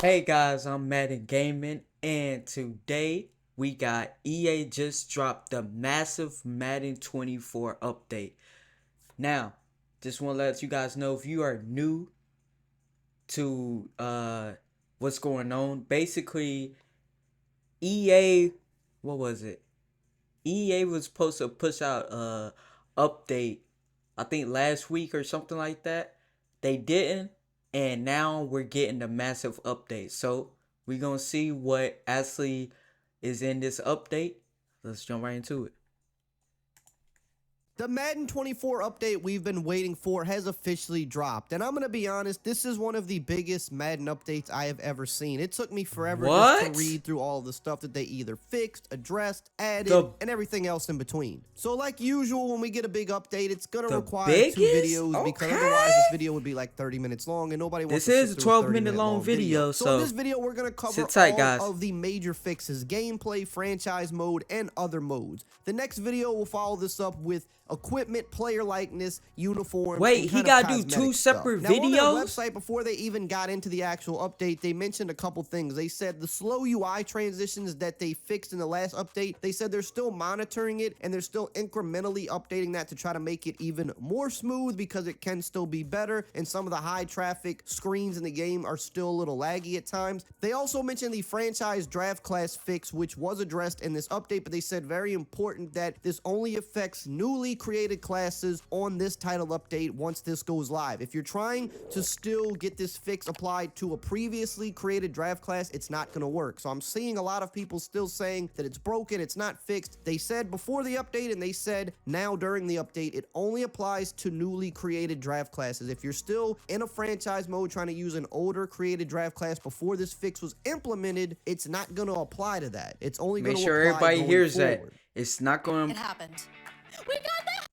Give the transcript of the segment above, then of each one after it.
Hey guys, I'm Madden Gaming, and today we got EA just dropped the massive Madden 24 update. Now, just want to let you guys know if you are new to what's going on. Basically, EA, what was it? EA was supposed to push out a update, I think last week or something like that. They didn't, and now we're getting the massive update. So we're gonna see what actually is in this update. Let's jump right into it. The Madden 24 update we've been waiting for has officially dropped, and I'm going to be honest, this is one of the biggest Madden updates I have ever seen. It took me forever just to What? read through all of the stuff that they either fixed, addressed, added, The and everything else in between. So like usual, when we get a big update, it's going to the require two biggest? videos because otherwise Okay. this video would be like 30 minutes long, and nobody wants This to sit is a through a 12 30 minute minute long long video. video, So in so this video, we're going to cover sit tight, all guys. of the major fixes, gameplay, franchise mode, and other modes. The next video will follow this up with equipment, player likeness, uniforms. Wait, and he kind of gotta do cosmetic two stuff. separate Now, on their videos? website, before they even got into the actual update, they mentioned a couple things. They said the slow UI transitions that they fixed in the last update, they said they're still monitoring it and they're still incrementally updating that to try to make it even more smooth because it can still be better. And some of the high traffic screens in the game are still a little laggy at times. They also mentioned the franchise draft class fix, which was addressed in this update, but they said very important that this only affects newly created classes on this title update once this goes live. If you're trying to still get this fix applied to a previously created draft class, it's not going to work. So I'm seeing a lot of people still saying that it's broken, it's not fixed. They said before the update and they said now during the update, it only applies to newly created draft classes. If you're still in a franchise mode trying to use an older created draft class before this fix was implemented, it's not going to apply to that. It's only going Make to sure apply everybody going hears forward. that. It's not going It happened. We got that.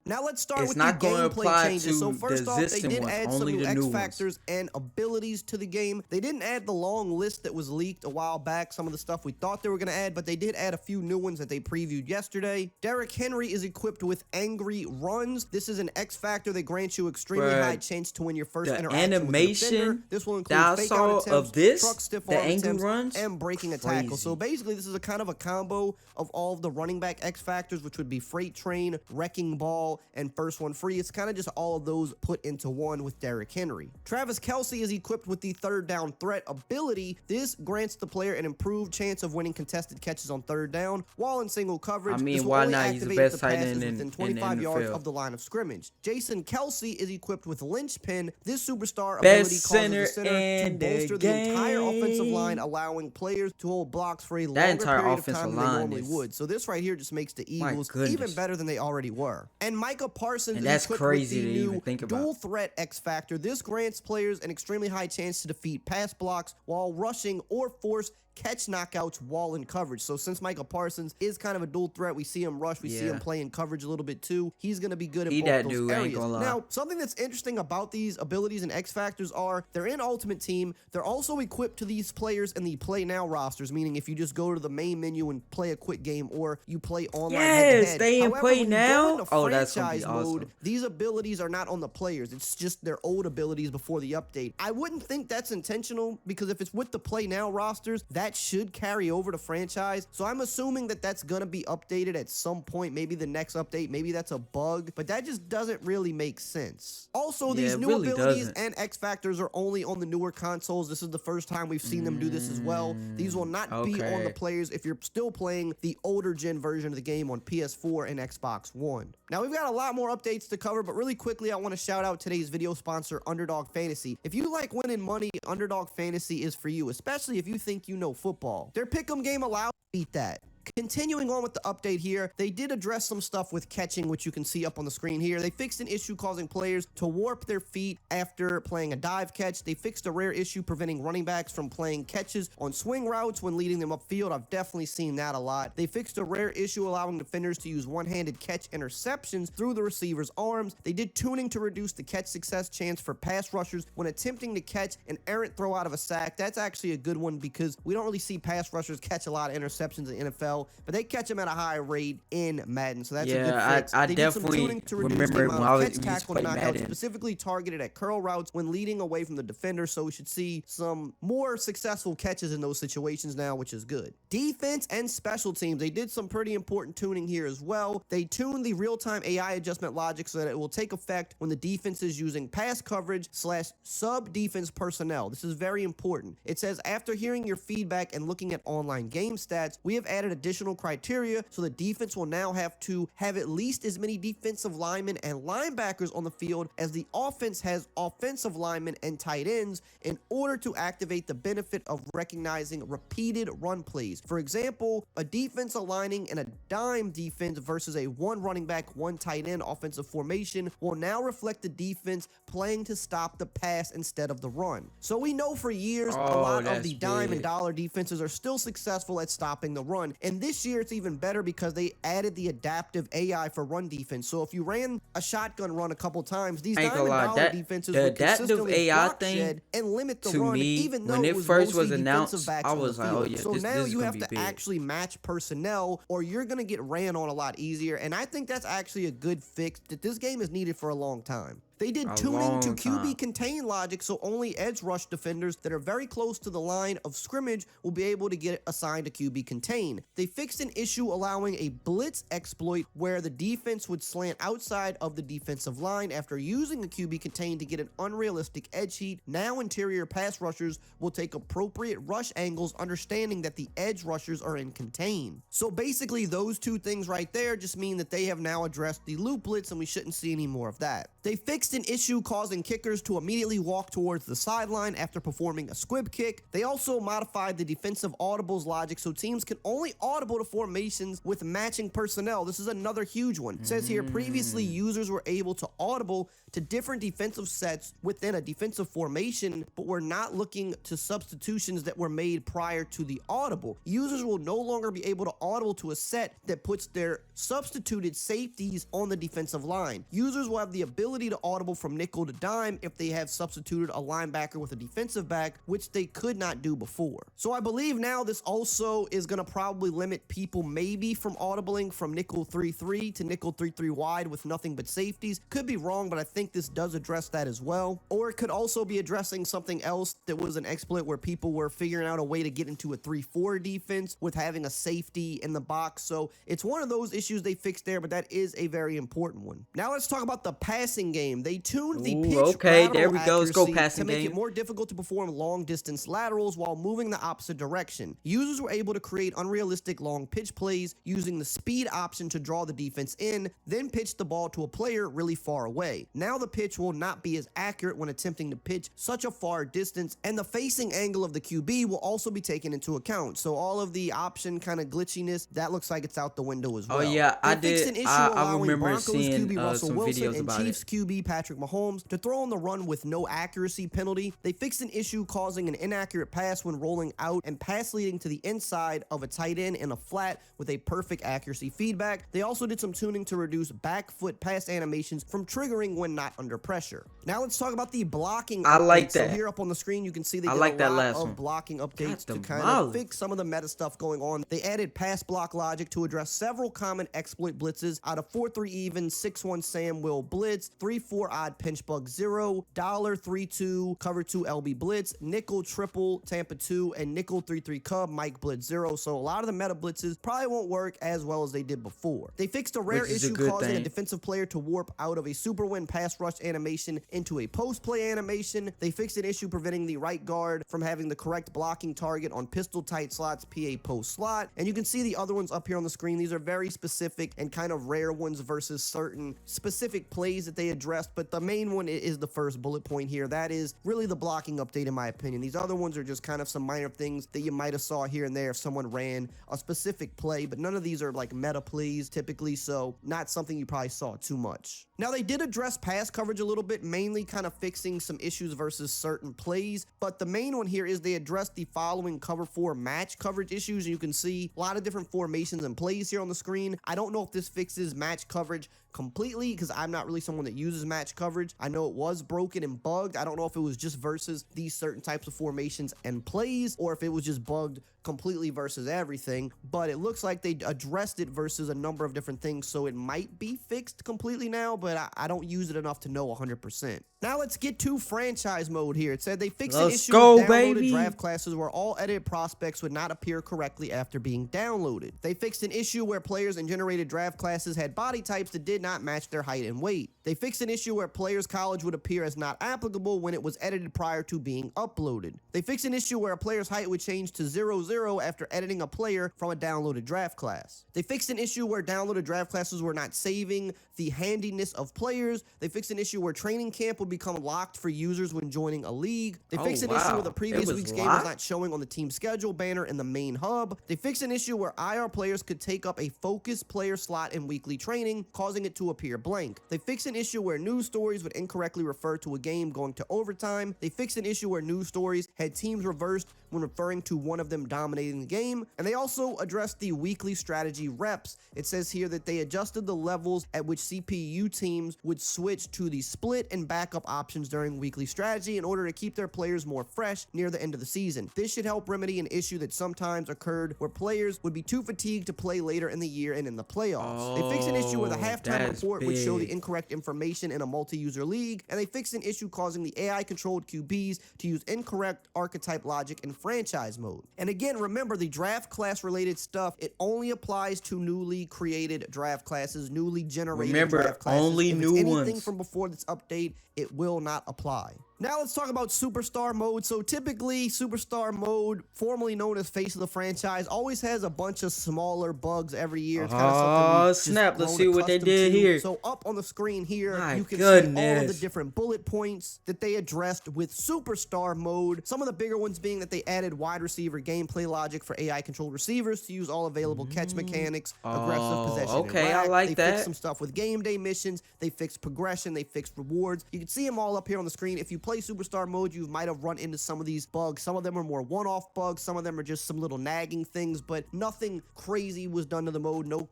Now let's start It's with the not going to gameplay apply changes. So to first the off, they existing did ones, add some only new the X new ones. factors and abilities to the game. They didn't add the long list that was leaked a while back, some of the stuff we thought they were going to add, but they did add a few new ones that they previewed yesterday. Derrick Henry is equipped with Angry Runs. This is an X factor that grants you extremely Bruh, high chance to win your first the interaction with an animation defender. This will include that I fake saw out of attempts, this, truck stiff the arm angry attempts, runs, and breaking a tackle. So crazy. basically, this is a kind of a combo of all of the running back X factors, which would be Freight Train, Wrecking Ball, and First One Free. It's kind of just all of those put into one with Derrick Henry. Travis Kelce is equipped with the third down threat ability. This grants the player an improved chance of winning contested catches on third down while in single coverage. I mean, This will why only not? He's the activate best if the tight pass end is in within the 25 yards NFL. of the line of scrimmage. Jason Kelce is equipped with Lynchpin. This superstar Best ability causes center the center to in the bolster the entire offensive line, game. allowing players to hold blocks for a That longer entire period of offensive time than they line normally is, would. So this right here just makes the my Eagles goodness. even better than they already were. And Micah Parsons And is that's equipped crazy with to the even new think about. dual threat X factor. This grants players an extremely high chance to defeat pass blocks while rushing or force catch knockouts while in coverage. So since Micah Parsons is kind of a dual threat, we see him rush, we see Yeah. him play in coverage a little bit too. He's going to be good at He both that those dude, ain't areas. gonna lie. Now, something that's interesting about these abilities and X factors are they're in Ultimate Team. They're also equipped to these players in the Play Now rosters, meaning if you just go to the main menu and play a quick game or you play online Yes, head-to-head. they in However, Play when you Now? go into Oh, that's gonna be franchise mode, awesome. these abilities are not on the players. It's just their old abilities before the update. I wouldn't think that's intentional because if it's with the Play Now rosters, that should carry over to franchise. So I'm assuming that that's going to be updated at some point, maybe the next update, maybe that's a bug, but that just doesn't really make sense. Also, Yeah, these it new really abilities doesn't. and X factors are only on the newer consoles. This is the first time we've seen them do this as well. These will not be on the Okay. players if you're still playing the older gen version of the game on PS4 and Xbox One. Now, we've got a lot more updates to cover, but really quickly, I want to shout out today's video sponsor, Underdog Fantasy. If you like winning money, Underdog Fantasy is for you, especially if you think you know football. Their pick'em game allows beat that. Continuing on with the update here, they did address some stuff with catching, which you can see up on the screen here. They fixed an issue causing players to warp their feet after playing a dive catch. They fixed a rare issue preventing running backs from playing catches on swing routes when leading them upfield. I've definitely seen that a lot. They fixed a rare issue allowing defenders to use one-handed catch interceptions through the receiver's arms. They did tuning to reduce the catch success chance for pass rushers when attempting to catch an errant throw out of a sack. That's actually a good one because we don't really see pass rushers catch a lot of interceptions in the NFL. tell, but they catch him at a high rate in Madden, so that's a good Yeah, fix. I They did some definitely tuning to reduce the remember amount when I of was catch used to tackle play knockouts, Madden. specifically targeted at curl routes when leading away from the defender, so we should see some more successful catches in those situations now, which is good. Defense and special teams, they did some pretty important tuning here as well. They tuned the real-time AI adjustment logic so that it will take effect when the defense is using pass coverage / sub-defense personnel. This is very important. It says, after hearing your feedback and looking at online game stats, we have added additional criteria so the defense will now have to have at least as many defensive linemen and linebackers on the field as the offense has offensive linemen and tight ends in order to activate the benefit of recognizing repeated run plays. For example, a defense aligning in a dime defense versus a one running back, one tight end offensive formation will now reflect the defense playing to stop the pass instead of the run. So we know for years a lot of the dime and dollar defenses are still successful at stopping the run, and this year it's even better because they added the adaptive AI for run defense. So if you ran a shotgun run a couple times, these dime and dollar defenses would consistently block shed and limit the run, even though it was mostly defensive backs on the field. So now you have to actually match personnel or you're going to get ran on a lot easier, and I think that's actually a good fix that this game has needed for a long time. They did tuning to QB contain logic so only edge rush defenders that are very close to the line of scrimmage will be able to get assigned a QB contain. They fixed an issue allowing a blitz exploit where the defense would slant outside of the defensive line after using a QB contain to get an unrealistic edge heat. Now interior pass rushers will take appropriate rush angles, understanding that the edge rushers are in contain. So basically those two things right there just mean that they have now addressed the loop blitz and we shouldn't see any more of that. They fixed an issue causing kickers to immediately walk towards the sideline after performing a squib kick. They also modified the defensive audibles logic so teams can only audible to formations with matching personnel. This is another huge one. It says here, previously users were able to audible to different defensive sets within a defensive formation, but we're not looking to substitutions that were made prior to the audible. Users will no longer be able to audible to a set that puts their substituted safeties on the defensive line. Users will have the ability to audible from nickel to dime if they have substituted a linebacker with a defensive back, which they could not do before. So I believe now this also is going to probably limit people maybe from audibling from nickel 3-3 to nickel 3-3 wide with nothing but safeties. Could be wrong, but I think this does address that as well. Or it could also be addressing something else that was an exploit where people were figuring out a way to get into a 3-4 defense with having a safety in the box. So it's one of those issues they fixed there, but that is a very important one. Now let's talk about the passing game. They tuned the pitch there we go. Let's go passing to make game. it more difficult to perform long distance laterals while moving the opposite direction. Users were able to create unrealistic long pitch plays using the speed option to draw the defense in, then pitch the ball to a player really far away. Now the pitch will not be as accurate when attempting to pitch such a far distance, and the facing angle of the QB will also be taken into account. So all of the option kind of glitchiness, that looks like it's out the window as well. Oh yeah, they I fixed did. An issue I remember Broncos seeing QB Russell some Wilson videos and about Chiefs it. QB Patrick Mahomes to throw on the run with no accuracy penalty. They fixed an issue causing an inaccurate pass when rolling out and pass leading to the inside of a tight end in a flat with a perfect accuracy feedback. They also did some tuning to reduce back foot pass animations from triggering when not under pressure. Now let's talk about the blocking updates. I like that. So here up on the screen you can see they did like a that lot last of one. blocking updates to God, kind of fix some of the meta stuff going on. They added pass block logic to address several common exploit blitzes out of 4-3 even, 6-1 Sam Will blitz, 3-4 odd pinch bug 0, $3-2 cover 2 LB blitz, nickel triple Tampa 2, and nickel 3-3 Cub Mike blitz 0. So a lot of the meta blitzes probably won't work as well as they did before. They fixed a rare issue causing a defensive player to warp out of a super win pass rush animation into a post play animation. They fixed an issue preventing the right guard from having the correct blocking target on pistol tight slots PA post slot, and you can see the other ones up here on the screen. These are very specific and kind of rare ones versus certain specific plays that they addressed, but the main one is the first bullet point here. That is really the blocking update in my opinion. These other ones are just kind of some minor things that you might have saw here and there if someone ran a specific play, but none of these are like meta plays typically, so not something you probably saw too much. Now they did address pass coverage a little bit, mainly kind of fixing some issues versus certain plays, but the main one here is they addressed the following cover 4 match coverage issues. You can see a lot of different formations and plays here on the screen. I don't know if this fixes match coverage completely because I'm not really someone that uses match coverage. I know it was broken and bugged. I don't know if it was just versus these certain types of formations and plays or if it was just bugged completely versus everything, but it looks like they addressed it versus a number of different things, so it might be fixed completely now, but I don't use it enough to know 100%. Now let's get to franchise mode here. It said they fixed an Let's issue go, with downloaded baby. draft classes where all edited prospects would not appear correctly after being downloaded. They fixed an issue where players in generated draft classes had body types that did not match their height and weight. They fixed an issue where players' college would appear as not applicable when it was edited prior to being uploaded. They fixed an issue where a player's height would change to 00 after editing a player from a downloaded draft class. They fixed an issue where downloaded draft classes were not saving the handiness of players. They fixed an issue where training camp would become locked for users when joining a league. They fixed an issue where the previous week's game was not showing on the team schedule banner in the main hub. They fixed an issue where IR players could take up a focus player slot in weekly training, causing it to appear blank. They fixed an issue where news stories would incorrectly refer to a game going to overtime. They fixed an issue where news stories had teams reversed when referring to one of them dominating the game. And they also addressed the weekly strategy reps. It says here that they adjusted the levels at which CPU teams would switch to the split and backup options during weekly strategy in order to keep their players more fresh near the end of the season. This should help remedy an issue that sometimes occurred where players would be too fatigued to play later in the year and in the playoffs. They fixed an issue where the halftime report would show the incorrect information in a multi-user league, and they fixed an issue causing the AI-controlled QBs to use incorrect archetype logic in franchise mode. And again, remember, the draft class related stuff, it only applies to newly created draft classes, newly generated draft classes. Only if new it's ones. anything from before this update, it will not apply. Now let's talk about Superstar Mode. So typically, Superstar Mode, formerly known as Face of the Franchise, always has a bunch of smaller bugs every year. It's kind of something we've snap. Let's grown see what they accustomed did to. here. So up on the screen here, My you can see all of the goodness. different bullet points that they addressed with Superstar Mode. Some of the bigger ones being that they added wide receiver gameplay logic for AI-controlled receivers to use all available catch mechanics, aggressive possession, okay, and I rack. like they that. fixed some stuff with game day missions. They fixed progression. They fixed rewards. You can see them all up here on the screen. If you play Superstar Mode, you might have run into some of these bugs. Some of them are more one-off bugs. Some of them are just some little nagging things, but nothing crazy was done to the mode. No.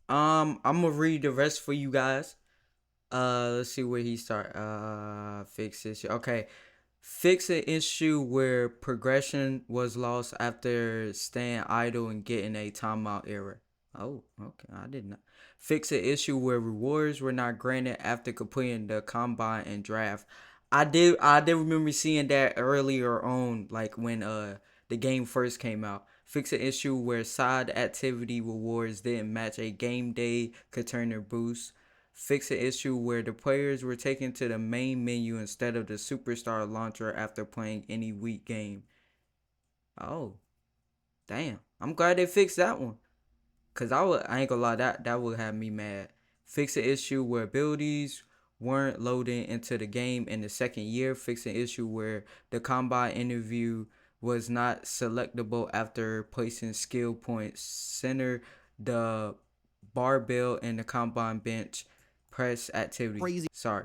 I'm gonna read the rest for you guys. Let's see where he start. Fix issue. Okay. Fix an issue where progression was lost after staying idle and getting a timeout error. Oh, okay. I did not. Fix an issue where rewards were not granted after completing the combine and draft. I did remember seeing that earlier on, like when the game first came out. Fix an issue where side activity rewards didn't match a game day container boost. Fix an issue where the players were taken to the main menu instead of the superstar launcher after playing any weak game. Oh, damn. I'm glad they fixed that one. Cause I ain't gonna lie, that would have me mad. Fix an issue where abilities weren't loading into the game in the second year. Fix an issue where the combine interview was not selectable after placing skill points. Center the barbell in the combine bench press activity. Crazy. Sorry.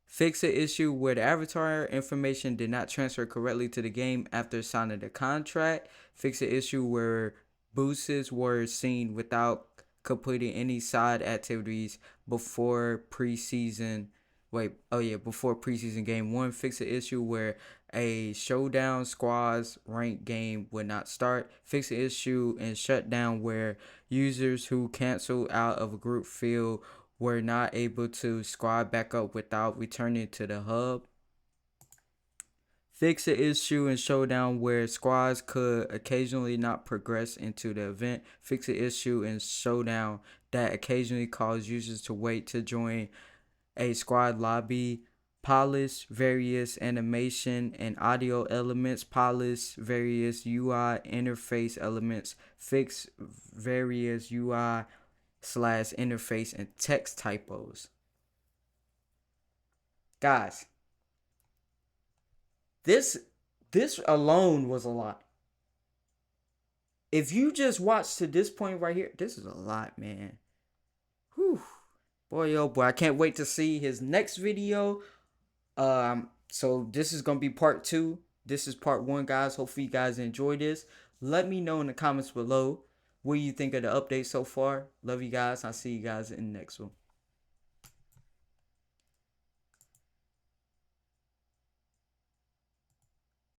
Fix an issue where the avatar information did not transfer correctly to the game after signing the contract. Fix an issue where boosts were seen without completing any side activities before preseason. Before preseason game 1. Fix an issue where a showdown squads ranked game would not start. Fix an issue and shutdown where users who canceled out of a group field were not able to squad back up without returning to the hub. Fix an issue in Showdown where squads could occasionally not progress into the event. Fix an issue in Showdown that occasionally caused users to wait to join a squad lobby. Polish various animation and audio elements. Polish various UI interface elements. Fix various UI/interface and text typos. Guys, this alone was a lot. If you just watched to this point right here, this is a lot, man. Whew. Boy, oh boy, I can't wait to see his next video. So this is gonna be part 2. This is part 1, guys. Hopefully you guys enjoy this. Let me know in the comments below what you think of the update so far. Love you guys. I'll see you guys in the next one.